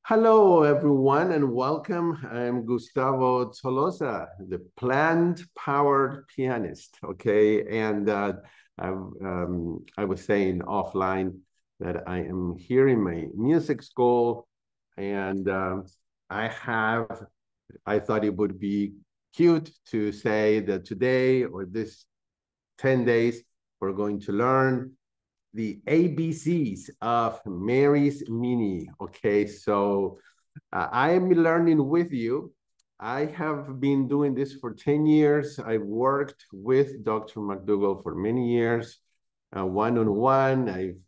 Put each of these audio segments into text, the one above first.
Hello, everyone, and welcome. I'm Gustavo Tolosa, the plant-powered pianist. Okay, and I was saying offline that I am here in my music school, and I thought it would be cute to say that today or this 10 days we're going to learn the ABCs of Mary's Mini. Okay, so I am learning with you. I have been doing this for 10 years. I worked with Dr. McDougall for many years, one-on-one. I've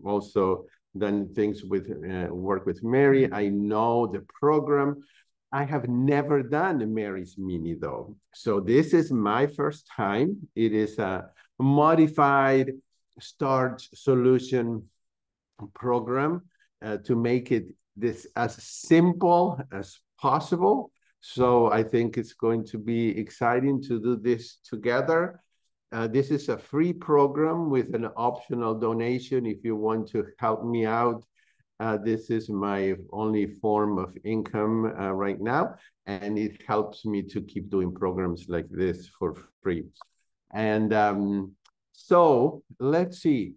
also done things with work with Mary. I know the program. I have never done a Mary's Mini though. So this is my first time. It is a modified start solution program to make it this as simple as possible. So I think it's going to be exciting to do this together. This is a free program with an optional donation if you want to help me out. This is my only form of income right now, and it helps me to keep doing programs like this for free. And so let's see.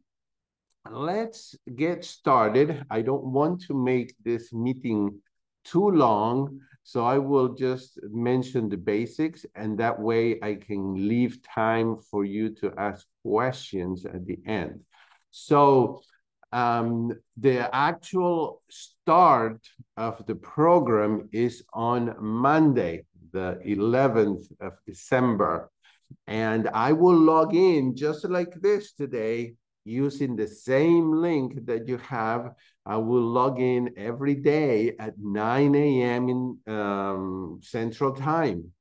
Let's get started. I don't want to make this meeting too long, so I will just mention the basics, and that way I can leave time for you to ask questions at the end. So the actual start of the program is on Monday, the 11th of December. And I will log in just like this today using the same link that you have. I will log in every day at 9 a.m. in Central Time.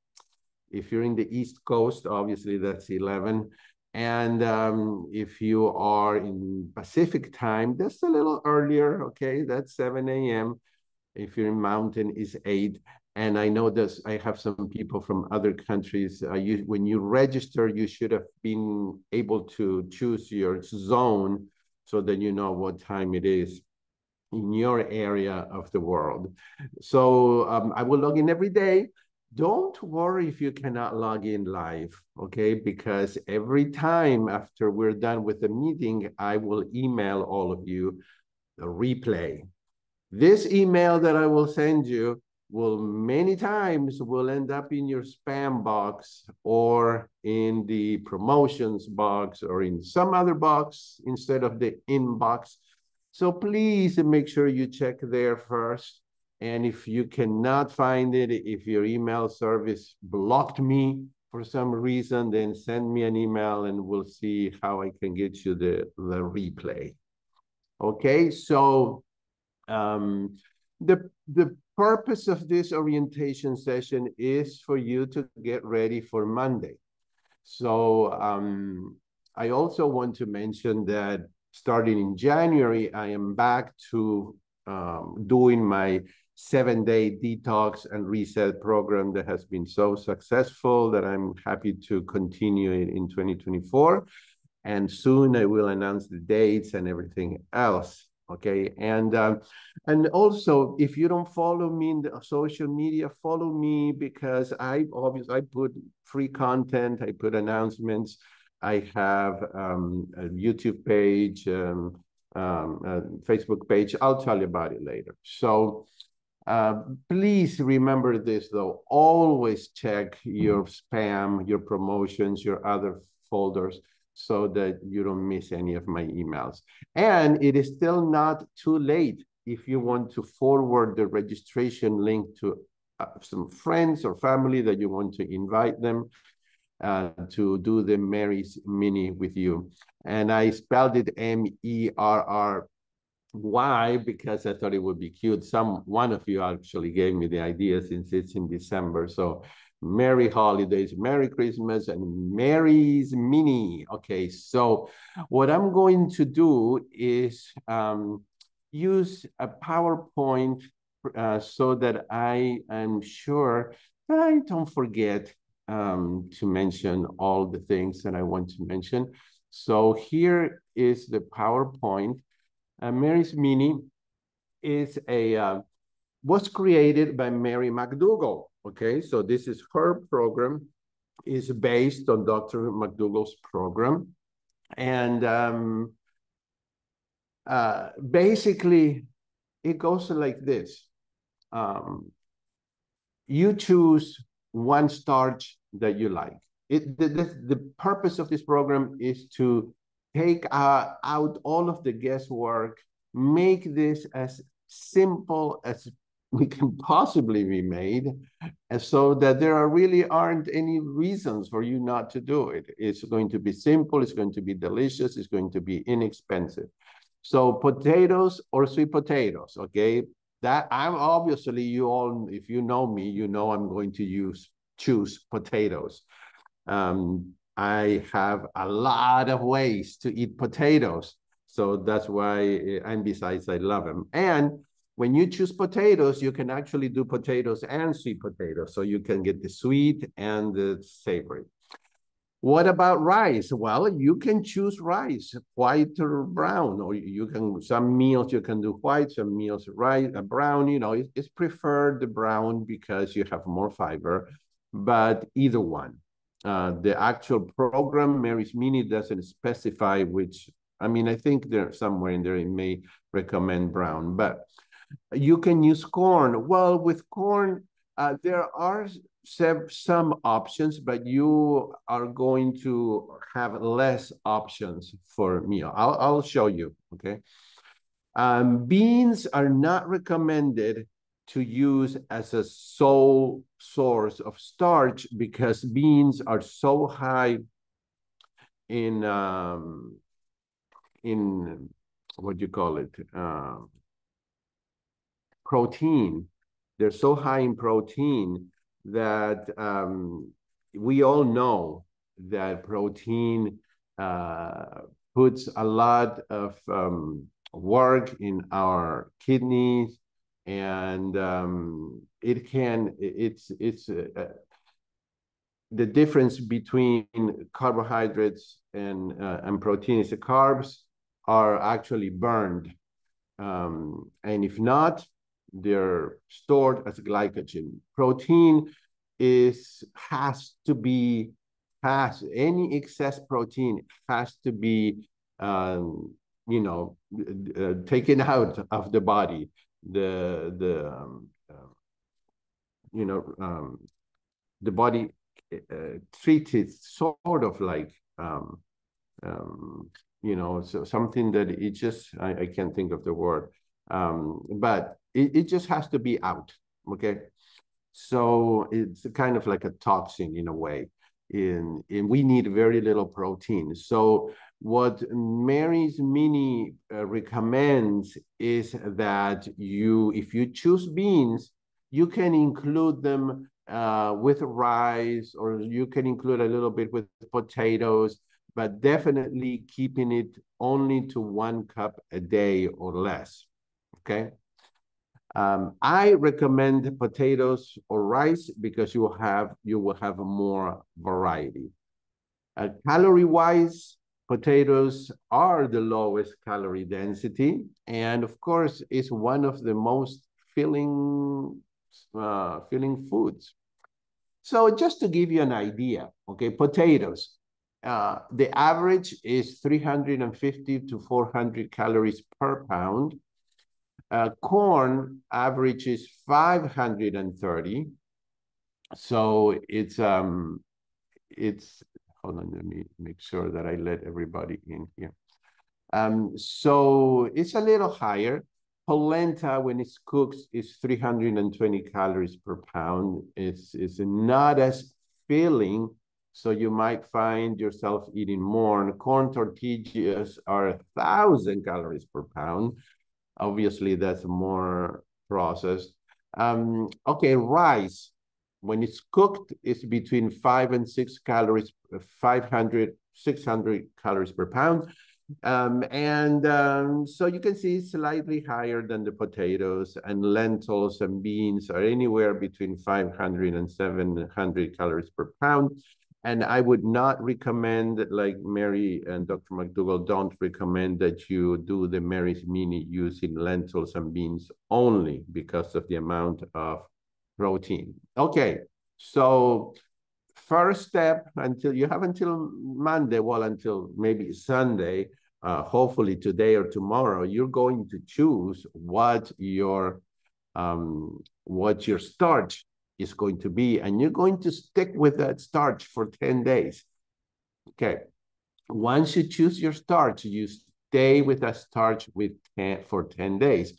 If you're in the East Coast, obviously that's 11. And if you are in Pacific Time, that's a little earlier, okay? That's 7 a.m. If you're in Mountain, is 8. And I know that I have some people from other countries. When you register, you should have been able to choose your zone so that you know what time it is in your area of the world. So I will log in every day. Don't worry if you cannot log in live, okay? Because every time after we're done with the meeting, I will email all of you the replay. This email that I will send you will many times will end up in your spam box or in the promotions box or in some other box instead of the inbox. So please make sure you check there first. And if you cannot find it, if your email service blocked me for some reason, then send me an email and we'll see how I can get you the replay. Okay, so the purpose of this orientation session is for you to get ready for Monday. So I also want to mention that starting in January, I am back to doing my 7-day detox and reset program that has been so successful that I'm happy to continue it in 2024. And soon I will announce the dates and everything else. Okay, and also if you don't follow me in the social media, follow me because I put free content, I put announcements, I have a YouTube page, a Facebook page. I'll tell you about it later. So please remember this though, always check your spam, your promotions, your other folders, so that you don't miss any of my emails. And it is still not too late if you want to forward the registration link to some friends or family that you want to invite them to do the Mary's Mini with you. And I spelled it M-E-R-R-Y because I thought it would be cute. One of you actually gave me the idea since it's in December. So Merry holidays, Merry Christmas, and Mary's Mini. Okay, so what I'm going to do is use a PowerPoint so that I am sure that I don't forget to mention all the things that I want to mention. So here is the PowerPoint. Mary's Mini is a was created by Mary McDougall. Okay, so this is her program, is based on Dr. McDougall's program. And basically, it goes like this. You choose one starch that you like. The purpose of this program is to take out all of the guesswork, make this as simple as we can possibly be made, and so that there really aren't any reasons for you not to do it. It's going to be simple, it's going to be delicious, it's going to be inexpensive. So potatoes or sweet potatoes, okay? That I'm obviously, you all, if you know me, you know I'm going to choose potatoes. I have a lot of ways to eat potatoes. So that's why, and besides, I love them. And when you choose potatoes, you can actually do potatoes and sweet potatoes. So you can get the sweet and the savory. What about rice? Well, you can choose rice, white or brown, or you can, some meals you can do white, some meals rice, brown, you know, it's preferred the brown because you have more fiber, but either one. The actual program, Mary's Mini, doesn't specify which, I mean, I think there somewhere in there it may recommend brown, but you can use corn. Well, with corn, there are some options, but you are going to have less options for meal. I'll show you, okay? Beans are not recommended to use as a sole source of starch because beans are so high in what do you call it? Protein. They're so high in protein that we all know that protein puts a lot of work in our kidneys, and the difference between carbohydrates and proteins. The carbs are actually burned, and if not, they're stored as glycogen. Protein any excess protein has to be, taken out of the body. The body treats it sort of like, so something that it just, I can't think of the word, but it just has to be out, okay? So it's kind of like a toxin in a way, and we need very little protein. So what Mary's Mini recommends is that if you choose beans, you can include them with rice, or you can include a little bit with potatoes, but definitely keeping it only to 1 cup a day or less, okay? I recommend potatoes or rice because you will have more variety. Calorie-wise, potatoes are the lowest calorie density, and of course, is one of the most filling foods. So just to give you an idea, okay, potatoes, the average is 350 to 400 calories per pound. Corn average is 530. So it's hold on, let me make sure that I let everybody in here. So it's a little higher. Polenta, when it's cooked, is 320 calories per pound. It's not as filling, so you might find yourself eating more. And corn tortillas are 1,000 calories per pound. Obviously, that's more processed. Okay, rice, when it's cooked, it's between 5 and 6 calories, 600 calories per pound. So you can see it's slightly higher than the potatoes, and lentils and beans are anywhere between 500 and 700 calories per pound. And I would not recommend, like Mary and Dr. McDougall don't recommend that you do the Mary's Mini using lentils and beans only because of the amount of protein. Okay, so first step, until you have until Monday, well, until maybe Sunday, hopefully today or tomorrow, you're going to choose what your starch is going to be, and you're going to stick with that starch for 10 days. Okay. Once you choose your starch, you stay with that starch for 10 days.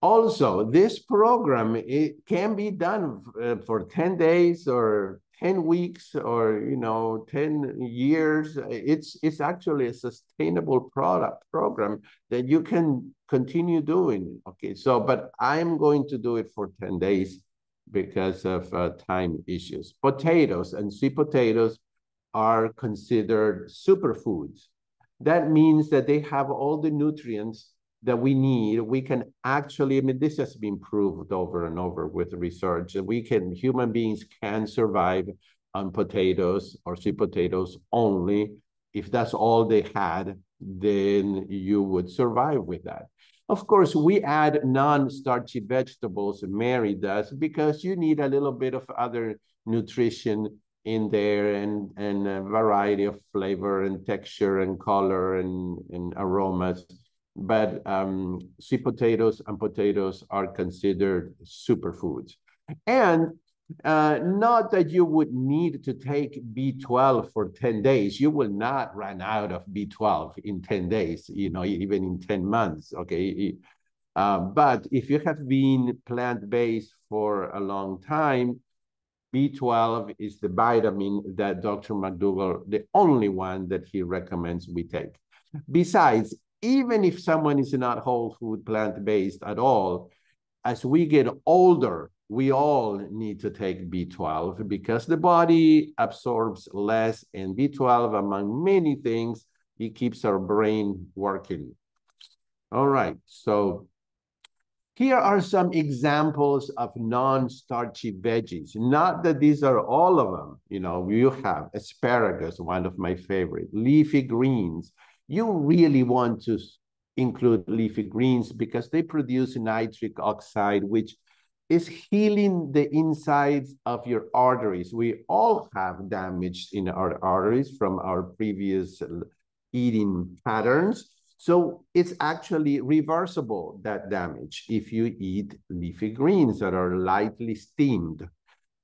Also, this program, it can be done for 10 days or 10 weeks or 10 years. It's actually a sustainable program that you can continue doing. Okay, so but I'm going to do it for 10 days because of time issues. Potatoes and sweet potatoes are considered superfoods. That means that they have all the nutrients that we need. We can actually, I mean, this has been proved over and over with research. Human beings can survive on potatoes or sweet potatoes only. If that's all they had, then you would survive with that. Of course, we add non-starchy vegetables, Mary does, because you need a little bit of other nutrition in there and a variety of flavor and texture and color and aromas. But sweet potatoes and potatoes are considered superfoods. And not that you would need to take B12 for 10 days. You will not run out of B12 in 10 days, even in 10 months, okay? But if you have been plant-based for a long time, B12 is the vitamin that Dr. McDougall, the only one that he recommends we take. Besides, even if someone is not whole food plant-based at all, as we get older, we all need to take B12 because the body absorbs less, and B12, among many things, it keeps our brain working. All right, so here are some examples of non-starchy veggies. Not that these are all of them. You have asparagus, one of my favorite, leafy greens. You really want to include leafy greens because they produce nitric oxide, which is healing the insides of your arteries. We all have damage in our arteries from our previous eating patterns. So it's actually reversible, that damage, if you eat leafy greens that are lightly steamed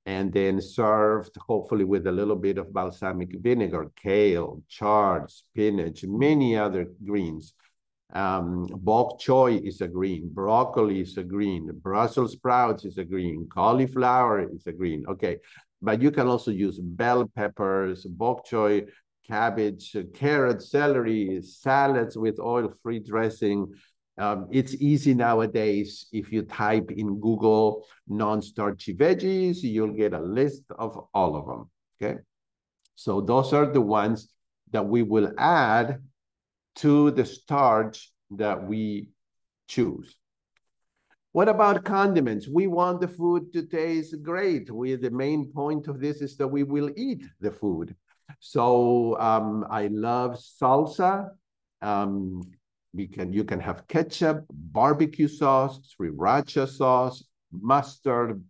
and then served, hopefully with a little bit of balsamic vinegar, kale, chard, spinach, many other greens. Bok choy is a green, broccoli is a green, Brussels sprouts is a green, cauliflower is a green. Okay, but you can also use bell peppers, bok choy, cabbage, carrot, celery, salads with oil-free dressing. It's easy nowadays. If you type in Google non-starchy veggies, you'll get a list of all of them, okay? So those are the ones that we will add to the starch that we choose. What about condiments? We want the food to taste great. The main point of this is that we will eat the food. So I love salsa. You can have ketchup, barbecue sauce, sriracha sauce, mustard,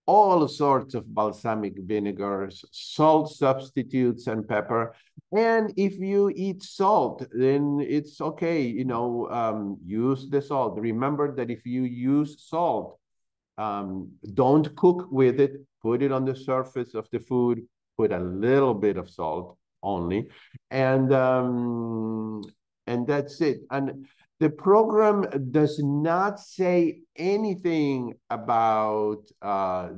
all sorts of balsamic vinegars, salt substitutes, and pepper. And if you eat salt, then it's okay, use the salt. Remember that if you use salt, don't cook with it, put it on the surface of the food, put a little bit of salt only, and that's it. And the program does not say anything about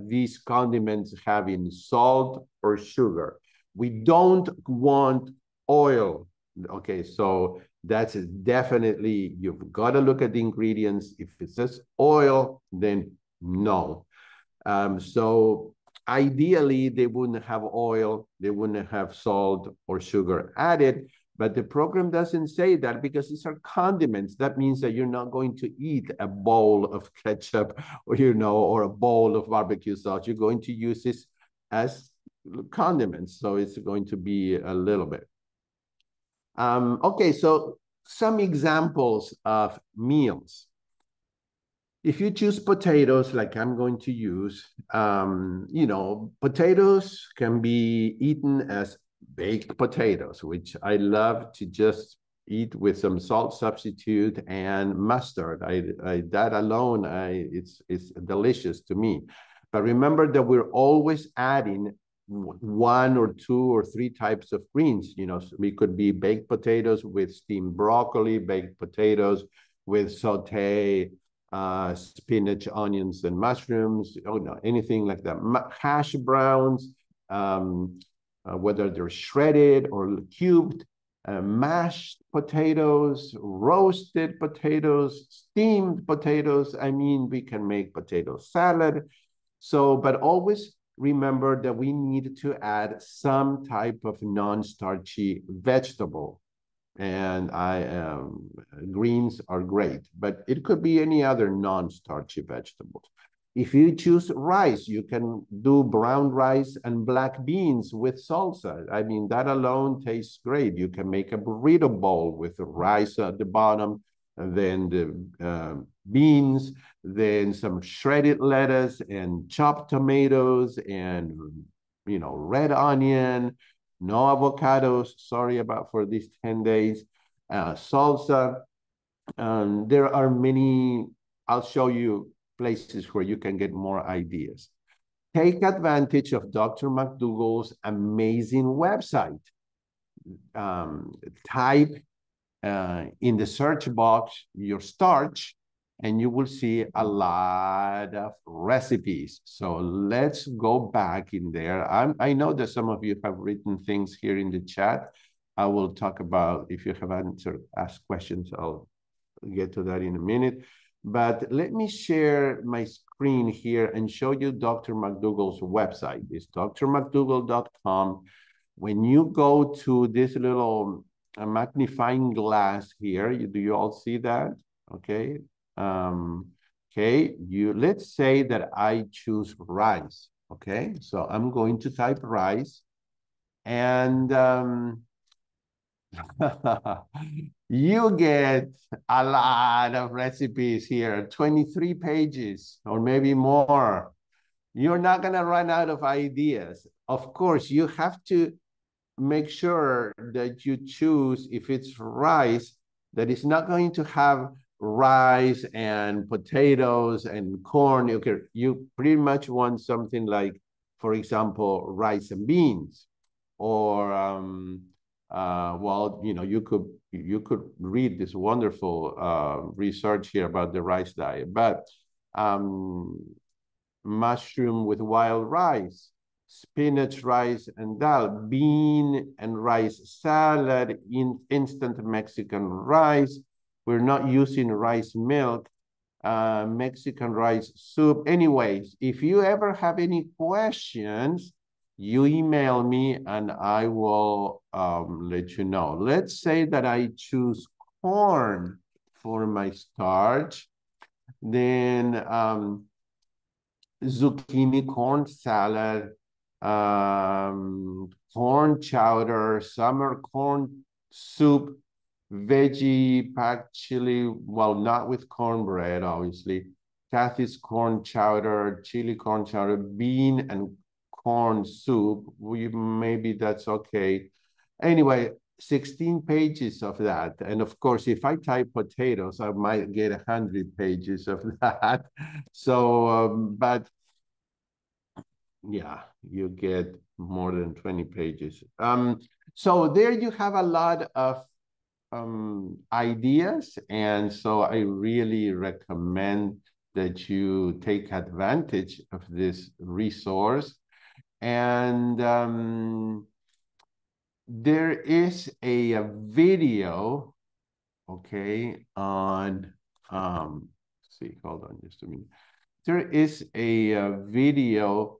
these condiments having salt or sugar. We don't want oil. Okay, so that's definitely, you've got to look at the ingredients. If it says oil, then no. So ideally, they wouldn't have oil, they wouldn't have salt or sugar added. But the program doesn't say that because these are condiments. That means that you're not going to eat a bowl of ketchup or a bowl of barbecue sauce. You're going to use this as condiments, so it's going to be a little bit. Okay, so some examples of meals. If you choose potatoes, like I'm going to use, you know, potatoes can be eaten as baked potatoes, which I love to just eat with some salt substitute and mustard. That alone, it's delicious to me. But remember that we're always adding one or two or three types of greens. You know, so we could be baked potatoes with steamed broccoli, baked potatoes with saute, spinach, onions, and mushrooms. Oh no, anything like that. Hash browns, whether they're shredded or cubed, mashed potatoes, roasted potatoes, steamed potatoes. I mean, we can make potato salad. So, but always remember that we need to add some type of non-starchy vegetable. And greens are great, but it could be any other non-starchy vegetables. If you choose rice, you can do brown rice and black beans with salsa. I mean, that alone tastes great. You can make a burrito bowl with rice at the bottom, and then the beans, then some shredded lettuce and chopped tomatoes and, you know, red onion, no avocados, sorry about for these 10 days, salsa. There are many, I'll show you places where you can get more ideas. Take advantage of Dr. McDougall's amazing website. Type in the search box your starch, and you will see a lot of recipes. So let's go back in there. I know that some of you have written things here in the chat. I will talk about, if you have asked questions, I'll get to that in a minute. But let me share my screen here and show you Dr. McDougall's website. It's drmcdougall.com. When you go to this little magnifying glass here, do you all see that? Okay. Okay, let's say that I choose rice. Okay, so I'm going to type rice, and you get a lot of recipes here, 23 pages or maybe more. You're not gonna run out of ideas. Of course, you have to make sure that you choose, if it's rice, that it's not going to have rice and potatoes and corn. Okay, you pretty much want something like, for example, rice and beans, or well, you know, you could read this wonderful research here about the rice diet, but mushroom with wild rice, spinach, rice, and dal, bean and rice salad, instant Mexican rice. We're not using rice milk, Mexican rice soup. Anyways, if you ever have any questions, you email me and I will let you know. Let's say that I choose corn for my starch, then zucchini corn salad, corn chowder, summer corn soup, veggie packed chili, well, not with cornbread, obviously, Kathy's corn chowder, chili corn chowder, bean and corn soup. Maybe that's okay. Anyway, 16 pages of that. And of course, if I type potatoes, I might get 100 pages of that. So, but yeah, you get more than 20 pages. So there you have a lot of ideas. And so I really recommend that you take advantage of this resource. And there is a video, okay, on, see, hold on just a minute. There is a video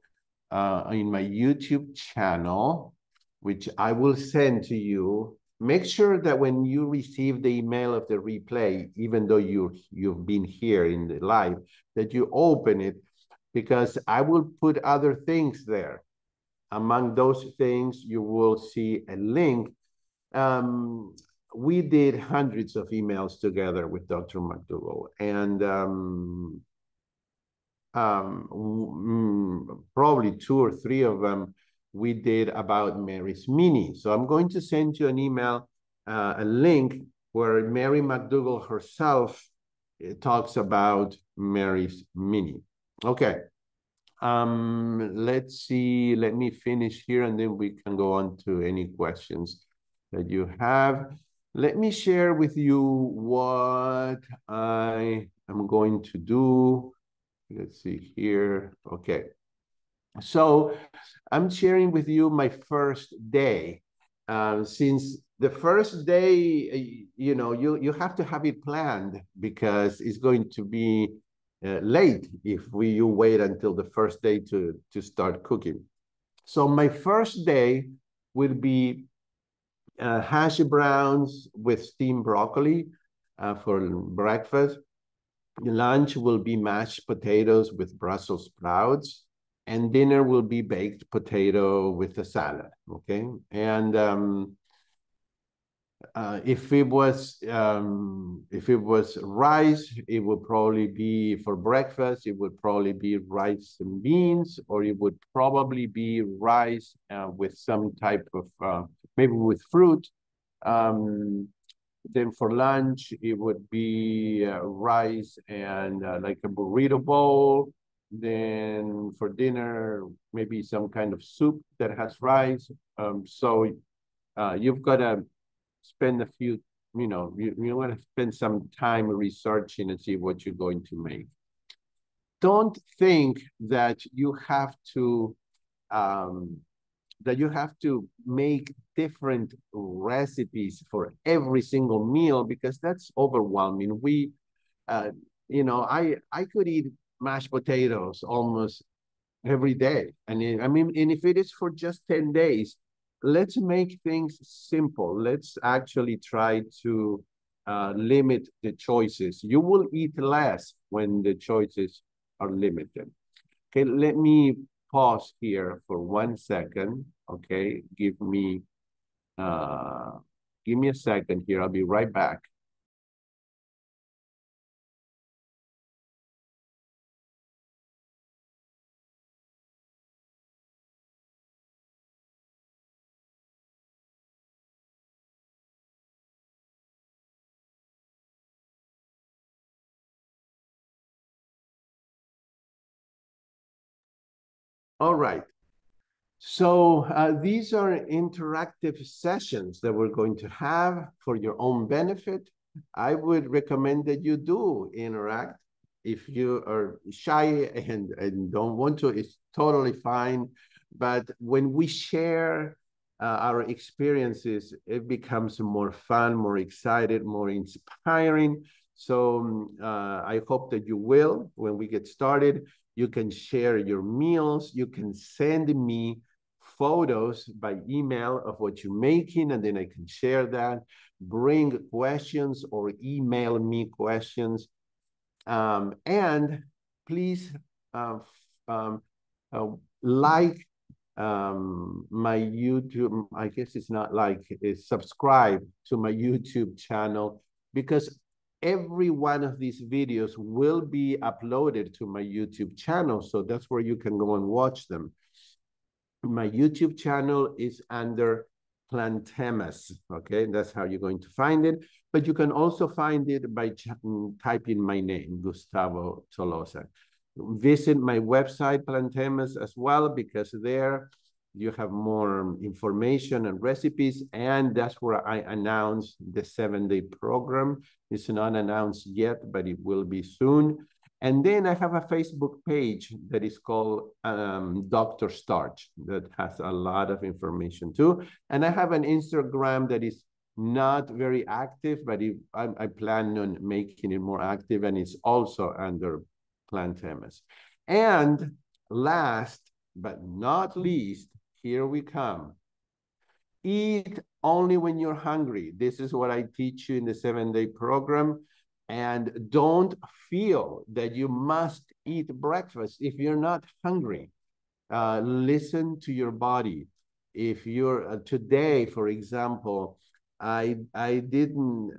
in my YouTube channel, which I will send to you. Make sure that when you receive the email of the replay, even though you've been here in the live, that you open it, because I will put other things there. among those things, you will see a link. We did hundreds of emails together with Dr. McDougall, and probably 2 or 3 of them we did about Mary's Mini. So I'm going to send you an email, a link where Mary McDougall herself talks about Mary's Mini. Okay. Let's see. Let me finish here, and then we can go on to any questions that you have. Let me share with you what I am going to do. Let's see here. Okay. So I'm sharing with you my first day. Since the first day, you know, you have to have it planned, because it's going to be late if you wait until the first day to start cooking. So my first day will be hash browns with steamed broccoli for breakfast. Lunch will be mashed potatoes with Brussels sprouts, and dinner will be baked potato with a salad. Okay, and if it was rice, it would probably be for breakfast. It would probably be rice and beans, or it would probably be rice with some type of maybe with fruit. Then for lunch, it would be rice and like a burrito bowl. Then for dinner, maybe some kind of soup that has rice. So you've got to spend a few, you know, you want to spend some time researching and see what you're going to make. Don't think that you have to make different recipes for every single meal, because that's overwhelming. You know, I could eat mashed potatoes almost every day. And and if it is for just 10 days, let's make things simple. Let's actually try to limit the choices. You will eat less when the choices are limited. Okay, let me pause here for 1 second. Okay, give me a second here. I'll be right back. All right. So these are interactive sessions that we're going to have for your own benefit. I would recommend that you do interact. If you are shy and don't want to, it's totally fine. But when we share our experiences, it becomes more fun, more excited, more inspiring. So I hope that you will, when we get started. You can share your meals. You can send me photos by email of what you're making, and then I can share that. Bring questions or email me questions. And please like my YouTube, I guess it's not like, it's subscribe to my YouTube channel, because every one of these videos will be uploaded to my YouTube channel. So that's where you can go and watch them. My YouTube channel is under Plantemas, okay? That's how you're going to find it. But you can also find it by typing my name, Gustavo Tolosa. Visit my website, Plantemas, as well, because there you have more information and recipes, and that's where I announce the 7-day program. It's not announced yet, but it will be soon. And then I have a Facebook page that is called Dr. Starch, that has a lot of information too. And I have an Instagram that is not very active, but I plan on making it more active, and it's also under Plantemas. And last but not least, here we come. Eat only when you're hungry. This is what I teach you in the 7-day program. And don't feel that you must eat breakfast if you're not hungry. Listen to your body. If you're today, for example, I didn't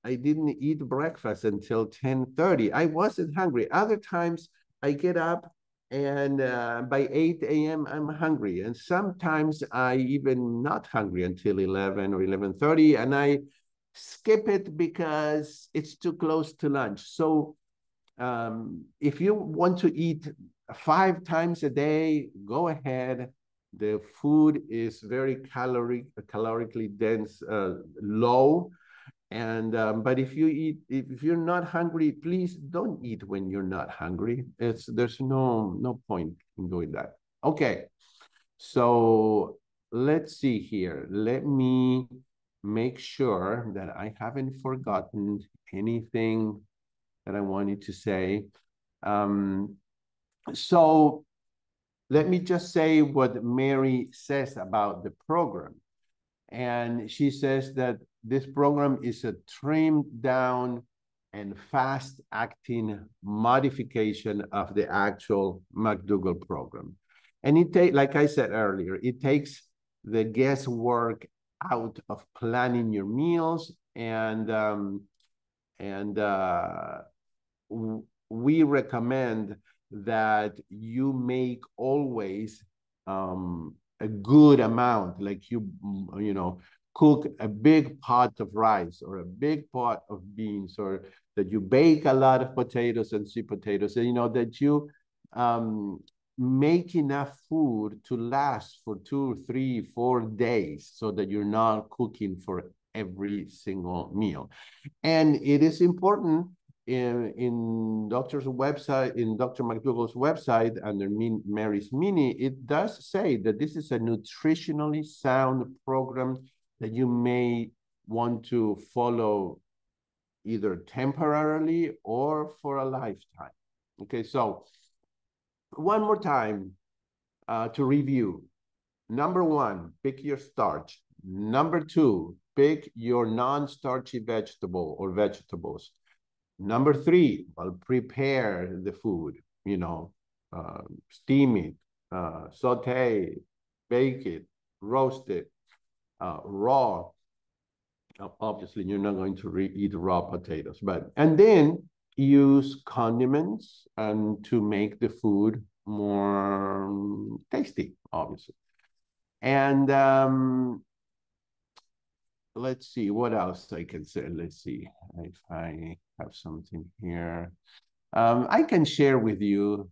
eat breakfast until 10:30. I wasn't hungry. Other times I get up and by 8 a.m. I'm hungry. And sometimes I even not hungry until 11 or 11:30, and I skip it because it's too close to lunch. So if you want to eat 5 times a day, go ahead. The food is very calorically dense, low. And but if you eat, if you're not hungry, please don't eat when you're not hungry. There's no point in doing that. Okay, so let's see here. Let me make sure that I haven't forgotten anything that I wanted to say. Um, so let me just say what Mary says about the program. And she says that this program is a trimmed down and fast acting modification of the actual McDougall program. And like I said earlier, it takes the guesswork out of planning your meals, and we recommend that you make always a good amount, like you know, cook a big pot of rice or a big pot of beans, or that you bake a lot of potatoes and sweet potatoes, and you know that you make enough food to last for 2, 3, 4 days, so that you're not cooking for every single meal. And it is important in Dr. McDougall's website, under Mary's Mini, it does say that this is a nutritionally sound program that you may want to follow either temporarily or for a lifetime. Okay, so one more time to review. Number 1, pick your starch. Number 2, pick your non-starchy vegetable or vegetables. Number 3, well, prepare the food, you know, steam it, saute, bake it, roast it, raw. Obviously, you're not going to eat raw potatoes, and then use condiments and to make the food more tasty, obviously. And let's see what else I can say. Let's see if I have something here. I can share with you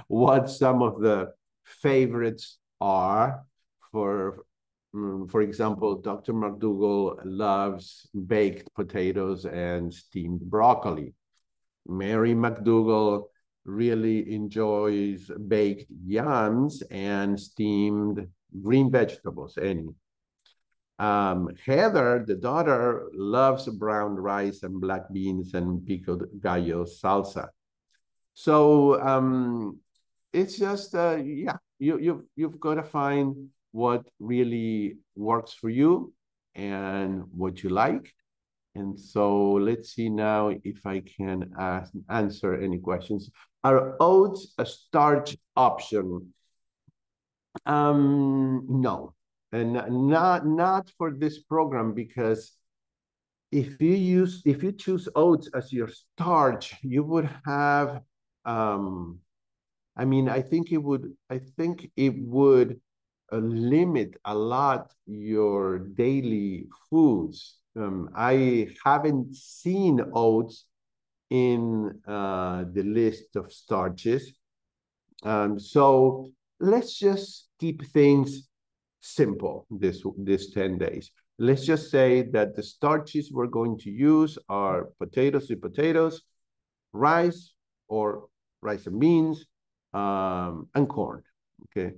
what some of the favorites are. For example, Dr. McDougall loves baked potatoes and steamed broccoli. Mary McDougall really enjoys baked yams and steamed green vegetables, any. Heather, the daughter, loves brown rice and black beans and pickled gallo salsa. So it's just yeah, you've got to find what really works for you and what you like. And so let's see now if I can answer any questions. Are oats a starch option? No, and not for this program, because if you choose oats as your starch, you would have I mean, I think it would limit a lot your daily foods. I haven't seen oats in the list of starches. So let's just keep things simple this 10 days. Let's just say that the starches we're going to use are potatoes, sweet potatoes, rice or rice and beans, and corn. Okay.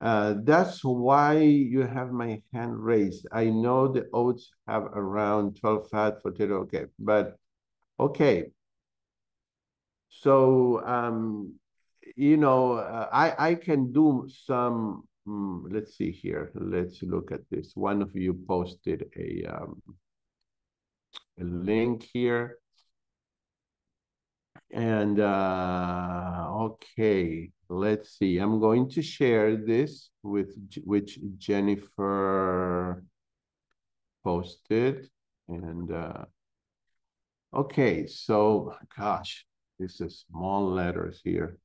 That's why you have my hand raised. I know the oats have around 12 fat potato. Okay, but okay. So you know, I can do some. Let's see here. Let's look at this. One of you posted a link here, and okay. let's see. I'm going to share this with which Jennifer posted. And okay, so gosh, this is small letters here.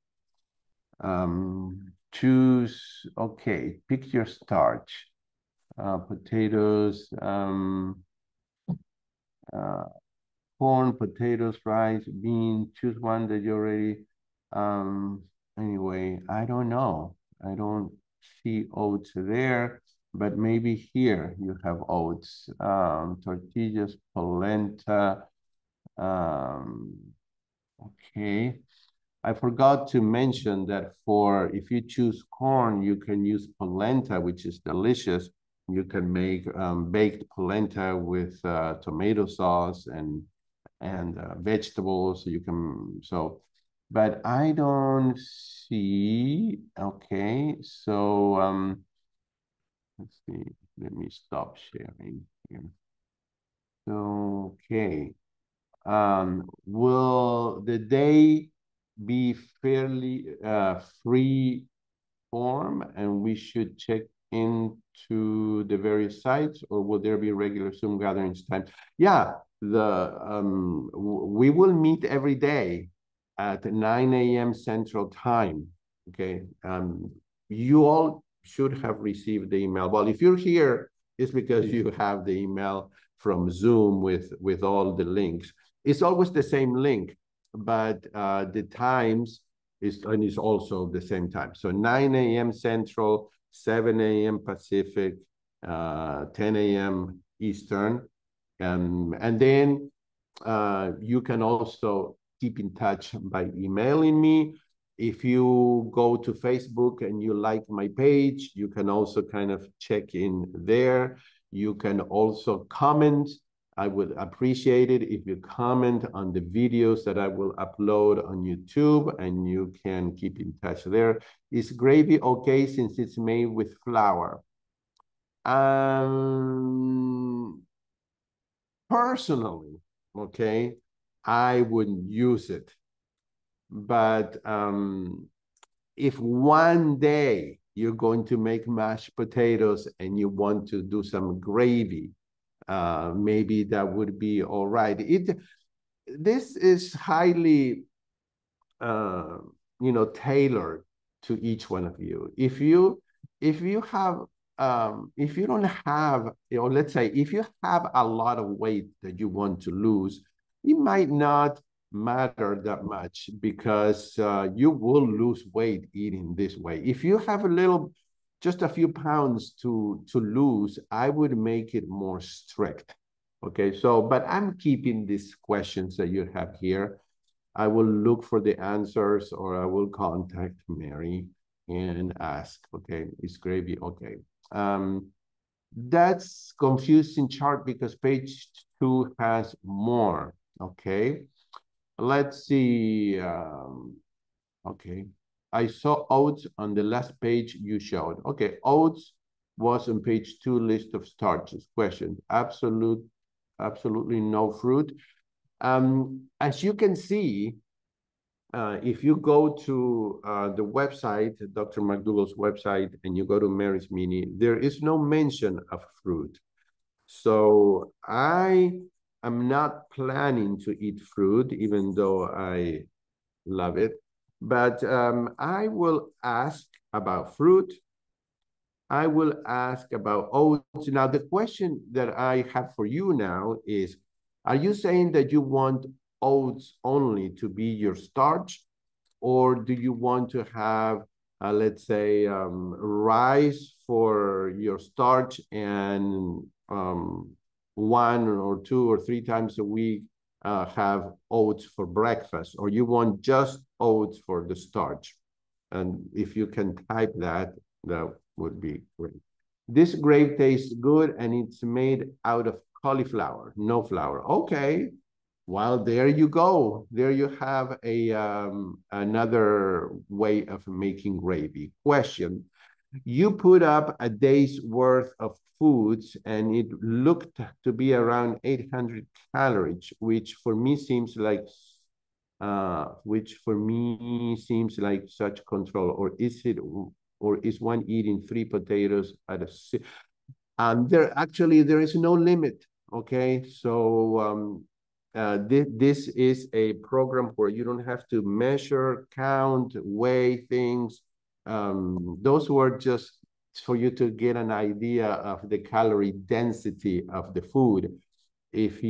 Choose, okay, pick your starch. Potatoes, corn, potatoes, rice, beans, choose one that you already, anyway, I don't know. I don't see oats there, but maybe here you have oats. Tortillas, polenta, okay. I forgot to mention that for, if you choose corn, you can use polenta, which is delicious. You can make baked polenta with tomato sauce and vegetables. You can, so, but I don't see, okay. So let's see, let me stop sharing here. Okay. Will the day be fairly free form and we should check into the various sites, or will there be regular Zoom gatherings time? Yeah, we will meet every day at 9 a.m. Central Time. Okay. You all should have received the email. Well, if you're here, it's because you have the email from Zoom with all the links. It's always the same link, but the times is also the same time. So 9 a.m. Central, 7 a.m. Pacific, 10 a.m. Eastern. And then you can also keep in touch by emailing me. If you go to Facebook and you like my page, you can also kind of check in there. You can also comment. I would appreciate it if you comment on the videos that I will upload on YouTube, and you can keep in touch there. Is gravy okay since it's made with flour? Personally, okay, I wouldn't use it. But if one day you're going to make mashed potatoes and you want to do some gravy, maybe that would be all right. This is highly, uh, tailored to each one of you. If you have, if you don't have, let's say if you have a lot of weight that you want to lose, it might not matter that much because you will lose weight eating this way. If you have just a few pounds to lose, I would make it more strict. Okay, so, but I'm keeping these questions that you have here. I will look for the answers, or I will contact Mary and ask, okay, is gravy okay? That's confusing chart because page 2 has more, okay? Let's see, okay. I saw oats on the last page you showed. Okay, oats was on page 2, list of starches. Question, absolutely no fruit. As you can see, if you go to the website, Dr. McDougall's website, and you go to Mary's Mini, there is no mention of fruit. So I am not planning to eat fruit, even though I love it. But I will ask about fruit. I will ask about oats. Now, the question that I have for you now is, are you saying that you want oats only to be your starch? Or do you want to have, let's say, rice for your starch and 1 or 2 or 3 times a week have oats for breakfast? Or you want just oats for the starch? And if you can type that, that would be great. This grape tastes good and it's made out of cauliflower, no flour. Okay, well, there you go. There you have another way of making gravy. Question, you put up a day's worth of foods and it looked to be around 800 calories, which for me seems like which for me seems like such control. Or is one eating 3 potatoes at a there is no limit. Okay, so this is a program where you don't have to measure, count, weigh things. Those were just for you to get an idea of the calorie density of the food. If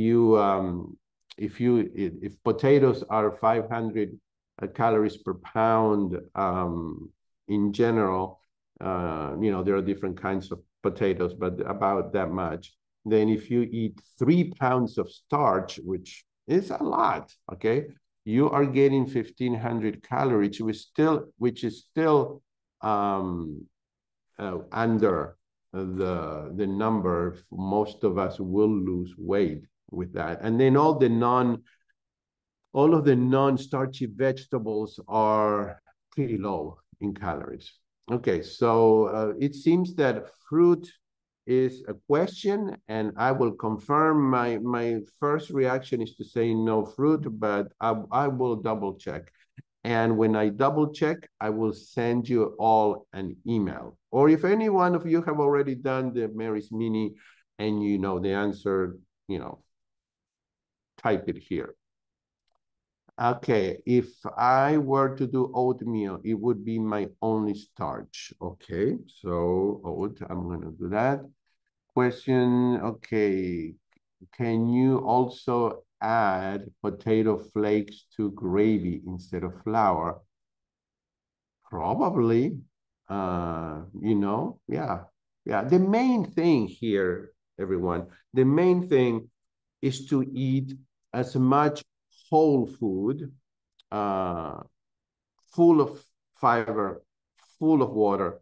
potatoes are 500 calories per pound, in general, there are different kinds of potatoes, but about that much. Then if you eat 3 pounds of starch, which is a lot, okay, you are getting 1,500 calories, which is still under the number. Most of us will lose weight with that. And then all of the non-starchy vegetables are pretty low in calories. Okay, so it seems that fruit is a question, and I will confirm. My first reaction is to say no fruit, but I will double check. And when I double check, I will send you all an email. Or if any one of you have already done the Mary's Mini and you know the answer, type it here. Okay, if I were to do oatmeal, it would be my only starch. Okay, so oat, I'm gonna do that. Question, okay, can you also add potato flakes to gravy instead of flour? Probably, yeah. Yeah, the main thing here, everyone, the main thing is to eat as much whole food, full of fiber, full of water,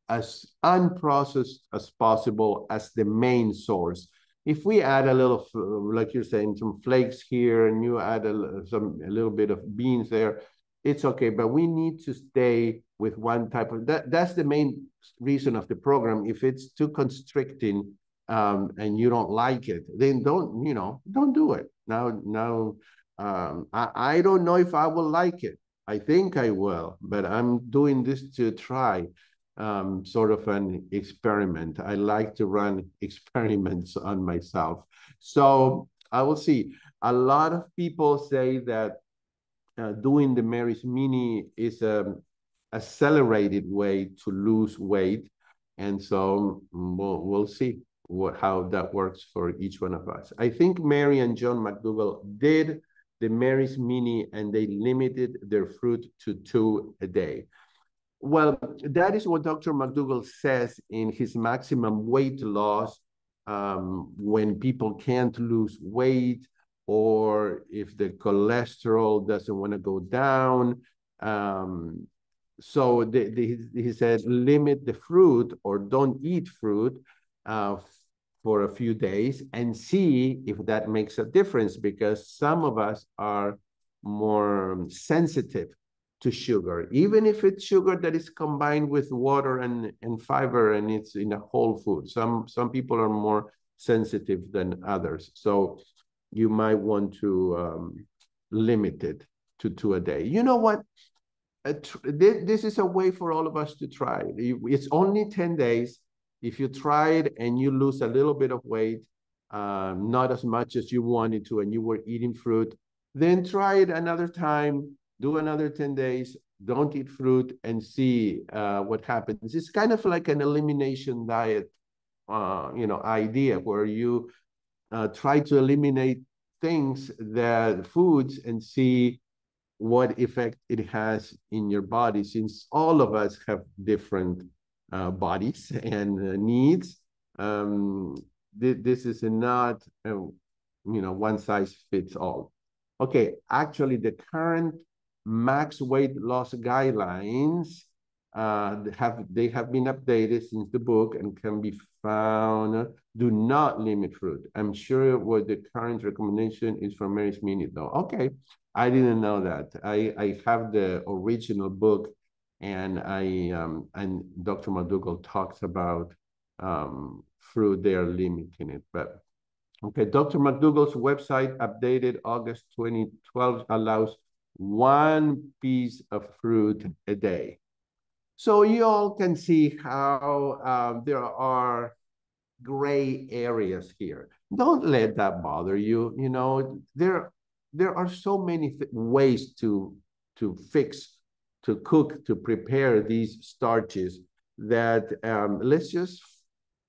as unprocessed as possible as the main source. If we add a little, like you're saying, some flakes here, and you add a little bit of beans there, it's okay. But we need to stay with one type of that's the main reason of the program. If it's too constricting, and you don't like it, then don't do it. Now, I don't know if I will like it. I think I will, but I'm doing this to try sort of an experiment. I like to run experiments on myself. So I will see. A lot of people say that doing the Mary's Mini is an accelerated way to lose weight. And so we'll see how that works for each one of us. I think Mary and John McDougall did the Mary's Mini, and they limited their fruit to 2 a day. Well, that is what Dr. McDougall says in his maximum weight loss, when people can't lose weight, or if the cholesterol doesn't want to go down. So he said, limit the fruit or don't eat fruit for a few days and see if that makes a difference, because some of us are more sensitive to sugar, even if it's sugar that is combined with water and fiber and it's in a whole food. Some people are more sensitive than others. So you might want to limit it to 2 a day. You know what? This is a way for all of us to try. It's only 10 days. If you try it and you lose a little bit of weight, not as much as you wanted to, and you were eating fruit, then try it another time, do another 10 days, don't eat fruit, and see what happens. It's kind of like an elimination diet, idea, where you try to eliminate foods, and see what effect it has in your body, since all of us have different bodies and needs. This is not one size fits all. Okay, actually the current max weight loss guidelines they have been updated since the book and can be found. Do not limit fruit. I'm sure what the current recommendation is for Mary's Mini though. Okay, I didn't know that. I have the original book, and and Dr. McDougall talks about fruit. They are limiting it, but okay. Dr. McDougall's website, updated August 2012, allows one piece of fruit a day. So you all can see how there are gray areas here. Don't let that bother you. You know, there are so many ways to fix, to cook, to prepare these starches that let's just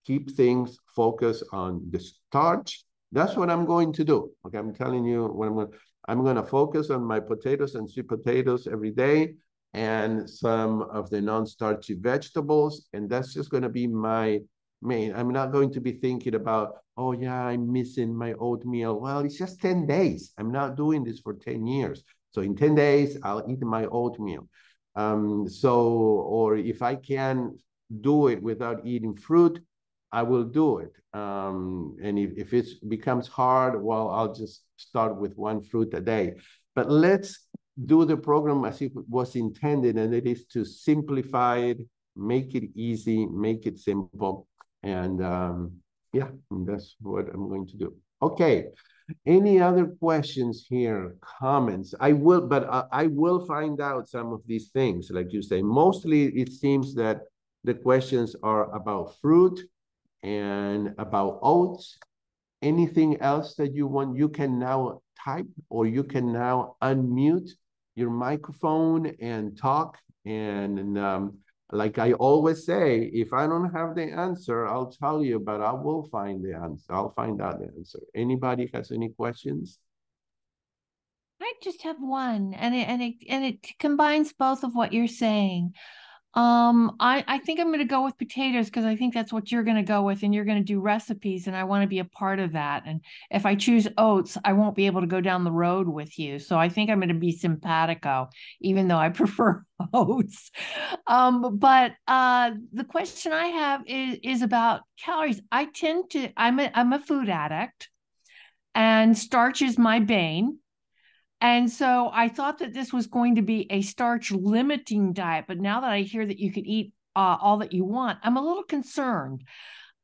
keep things focused on the starch. That's what I'm going to do. Okay, I'm telling you what I'm going to focus on my potatoes and sweet potatoes every day and some of the non-starchy vegetables. And that's just going to be my main. I'm not going to be thinking about, oh yeah, I'm missing my oatmeal. Well, it's just 10 days. I'm not doing this for 10 years. So in 10 days, I'll eat my oatmeal. Or if I can do it without eating fruit, I will do it. And if it becomes hard, well, I'll just start with one fruit a day. But let's do the program as if it was intended, and it is to simplify it, make it easy, make it simple. And yeah, that's what I'm going to do. Okay. Any other questions here, comments? I will find out some of these things, like you say. Mostly it seems that the questions are about fruit and about oats. Anything else that you want, you can now type, or you can now unmute your microphone and talk. And like I always say, if I don't have the answer, I'll tell you, but I will find the answer. I'll find out the answer. Anybody has any questions? I just have one, and it combines both of what you're saying. I think I'm going to go with potatoes because I think that's what you're going to go with, and you're going to do recipes, and I want to be a part of that. And if I choose oats, I won't be able to go down the road with you. So I think I'm going to be simpatico, even though I prefer oats. But the question I have is about calories. I'm a food addict, and starch is my bane. And so I thought that this was going to be a starch limiting diet, but now that I hear that you can eat all that you want, I'm a little concerned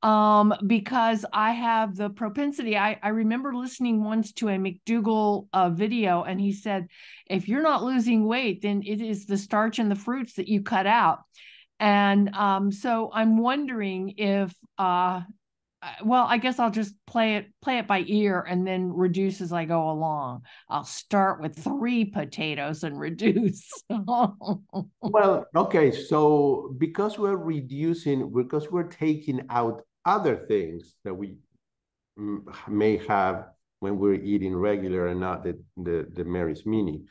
because I have the propensity. I remember listening once to a McDougall video, and he said, if you're not losing weight, then it is the starch and the fruits that you cut out. And so I'm wondering if well, I guess I'll just play it by ear and then reduce as I go along. I'll start with 3 potatoes and reduce. Well, okay, so because we're taking out other things that we may have when we're eating regular and not the Mary's Mini,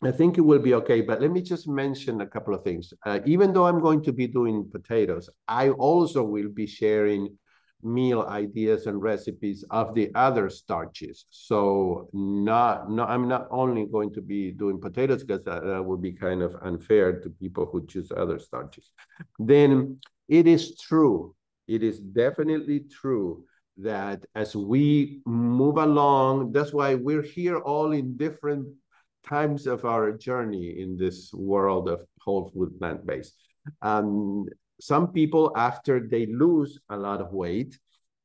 I think it will be okay. But let me just mention a couple of things. Even though I'm going to be doing potatoes, I also will be sharing meal ideas and recipes of the other starches. So I'm not only going to be doing potatoes, because that would be kind of unfair to people who choose other starches. Then it is true, it is definitely true that as we move along, that's why we're here all in different times of our journey in this world of whole food plant-based. Some people, after they lose a lot of weight,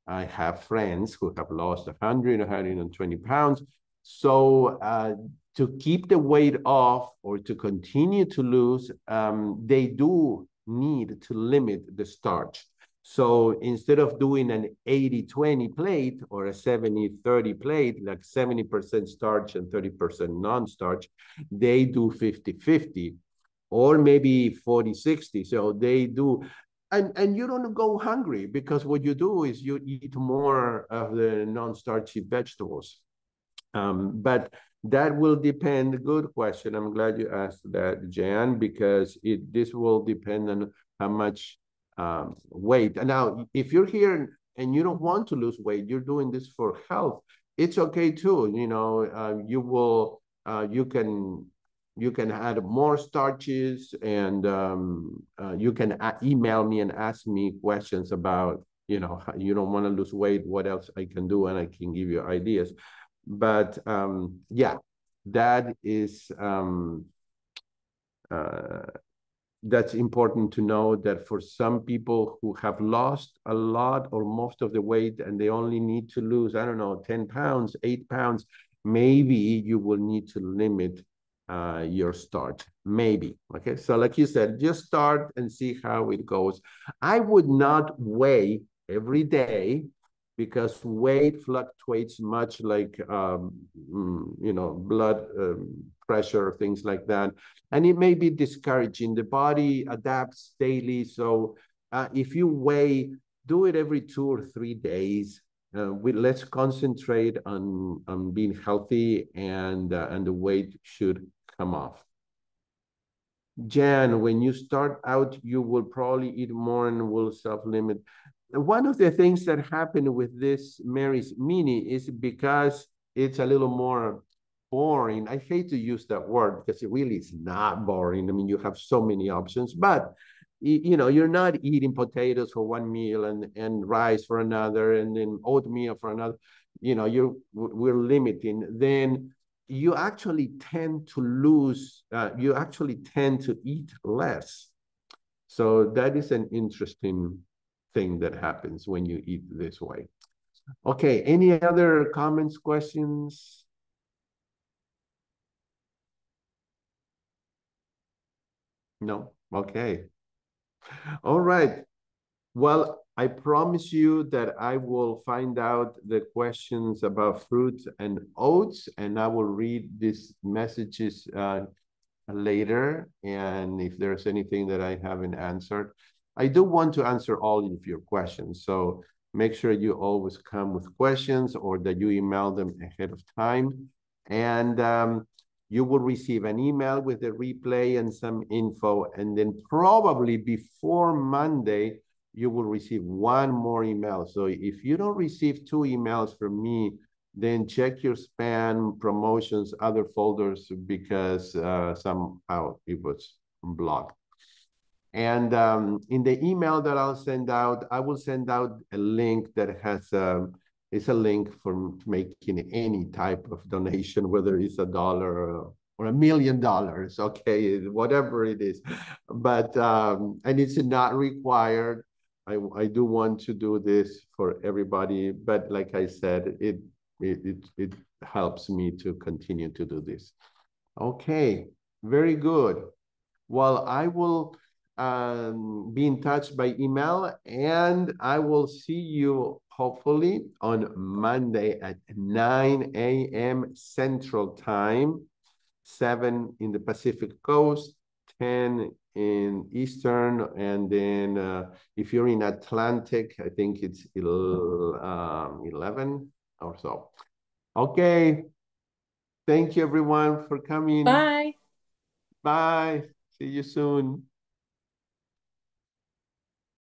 I have friends who have lost 100, 120 pounds. So to keep the weight off or to continue to lose, they do need to limit the starch. So instead of doing an 80-20 plate or a 70-30 plate, like 70% starch and 30% non-starch, they do 50-50 or maybe 40-60. So they do, and you don't go hungry, because what you do is you eat more of the non-starchy vegetables. But that will depend. Good question. I'm glad you asked that, Jan, because this will depend on how much weight. And now, if you're here and you don't want to lose weight, you're doing this for health, it's okay too. You know, you can add more starches, and you can email me and ask me questions about, you know, you don't want to lose weight, what else I can do, and I can give you ideas. But yeah, that is that's important to know, that for some people who have lost a lot or most of the weight and they only need to lose, I don't know, 10 pounds, 8 pounds, maybe you will need to limit your start, maybe. Okay, so like you said, just start and see how it goes. I would not weigh every day because weight fluctuates much like blood pressure, things like that, and it may be discouraging. The body adapts daily, so if you weigh, do it every 2 or 3 days. Let's concentrate on being healthy, and the weight should come off. Jan, when you start out, you will probably eat more and will self-limit. One of the things that happened with this Mary's Mini is because it's a little more boring. I hate to use that word because it really is not boring. I mean, you have so many options, but you're not eating potatoes for one meal and rice for another and then oatmeal for another. We're limiting. Then you actually tend to lose, you actually tend to eat less. So that is an interesting thing that happens when you eat this way. Okay, any other comments, questions? No? Okay. All right. Well, I promise you that I will find out the questions about fruits and oats, and I will read these messages later. And if there's anything that I haven't answered, I do want to answer all of your questions. So make sure you always come with questions or that you email them ahead of time. And you will receive an email with the replay and some info. And then probably before Monday, you will receive one more email. So if you don't receive 2 emails from me, then check your spam, promotions, other folders, because somehow it was blocked. And in the email that I'll send out, I will send out a link that has it's a link for making any type of donation, whether it's $1 or $1 million, okay, whatever it is. But and it's not required. I do want to do this for everybody, but like I said, it helps me to continue to do this. Okay, very good. Well, I will be in touch by email, and I will see you hopefully on Monday at 9 a.m. Central Time, 7 in the Pacific Coast, 10 in Eastern, and then if you're in Atlantic, I think it's 11 or so. Okay. Thank you, everyone, for coming. Bye. Bye. See you soon.